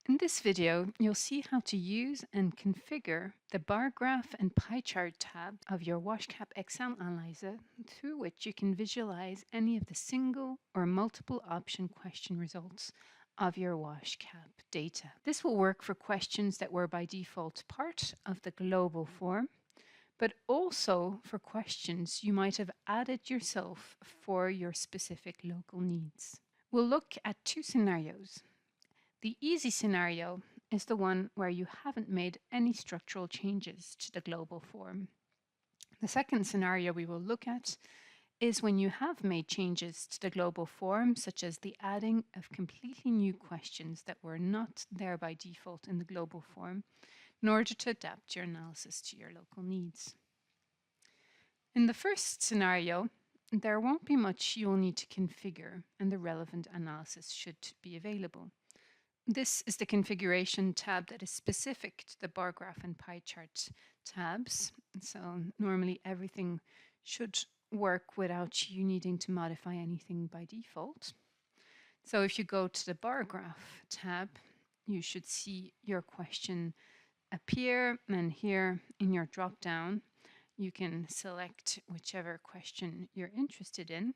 In this video, you'll see how to use and configure the BarGraph and PieChart tab of your WashCap Excel analyzer, through which you can visualize any of the single or multiple option question results of your WashCap data. This will work for questions that were by default part of the global form, but also for questions you might have added yourself for your specific local needs. We'll look at two scenarios. The easy scenario is the one where you haven't made any structural changes to the global form. The second scenario we will look at is when you have made changes to the global form, such as the adding of completely new questions that were not there by default in the global form, in order to adapt your analysis to your local needs. In the first scenario, there won't be much you will need to configure, and the relevant analysis should be available. This is the configuration tab that is specific to the BarGraph and PieChart tabs. So normally everything should work without you needing to modify anything by default. So if you go to the BarGraph tab, you should see your question appear, and here in your drop-down, you can select whichever question you're interested in.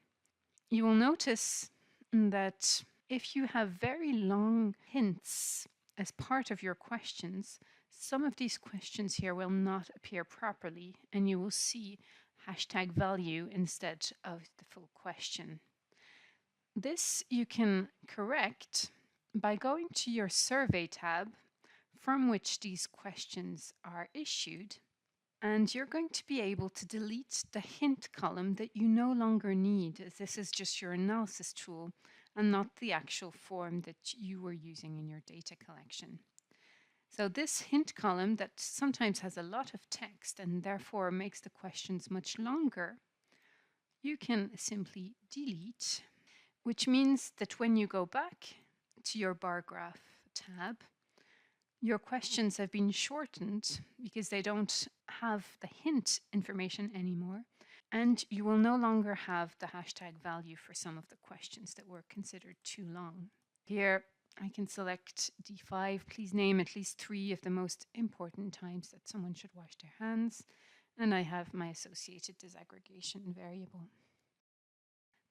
You will notice that if you have very long hints as part of your questions, some of these questions here will not appear properly, and you will see hashtag value instead of the full question. This you can correct by going to your survey tab from which these questions are issued, and you're going to be able to delete the hint column that you no longer need, as this is just your analysis tool and not the actual form that you were using in your data collection. So this hint column that sometimes has a lot of text and therefore makes the questions much longer, you can simply delete, which means that when you go back to your BarGraph tab, your questions have been shortened because they don't have the hint information anymore, and you will no longer have the hashtag value for some of the questions that were considered too long. Here I can select D5. Please name at least 3 of the most important times that someone should wash their hands, and I have my associated disaggregation variable.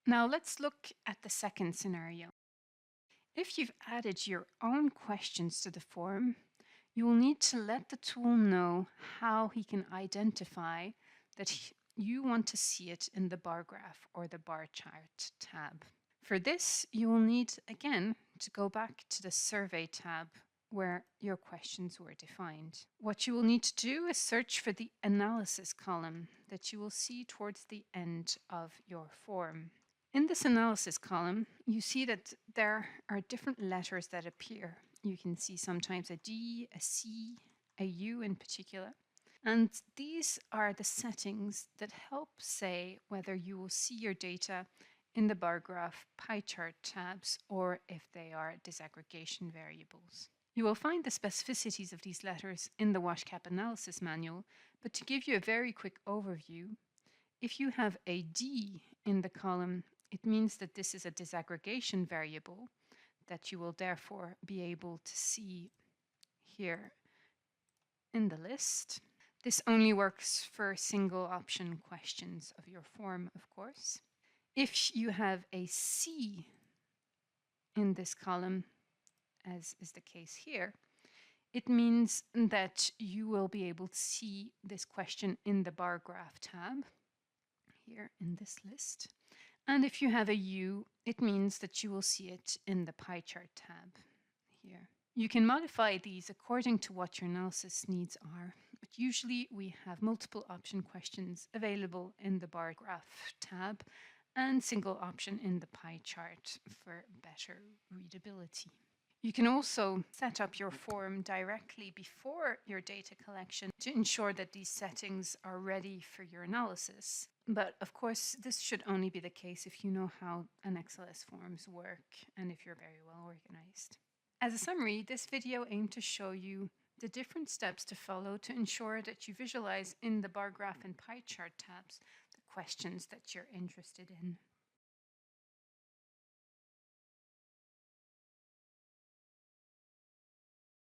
Now let's look at the second scenario. If you've added your own questions to the form, you will need to let the tool know how he can identify that you want to see it in the BarGraph or the BarChart tab. For this, you will need, again, to go back to the Survey tab where your questions were defined. What you will need to do is search for the Analysis column that you will see towards the end of your form. In this Analysis column, you see that there are different letters that appear. You can see sometimes a D, a C, a U in particular. And these are the settings that help say whether you will see your data in the BarGraph PieChart tabs or if they are disaggregation variables. You will find the specificities of these letters in the WashCap analysis manual, but to give you a very quick overview, if you have a D in the column, it means that this is a disaggregation variable that you will therefore be able to see here in the list. This only works for single option questions of your form, of course. If you have a C in this column, as is the case here, it means that you will be able to see this question in the BarGraph tab, here in this list. And if you have a U, it means that you will see it in the PieChart tab, here. You can modify these according to what your analysis needs are, but usually we have multiple option questions available in the BarGraph tab and single option in the PieChart for better readability. You can also set up your form directly before your data collection to ensure that these settings are ready for your analysis. But of course, this should only be the case if you know how an XLS forms work and if you're very well organized. As a summary, this video aimed to show you the different steps to follow to ensure that you visualize in the BarGraph and PieChart tabs the questions that you're interested in.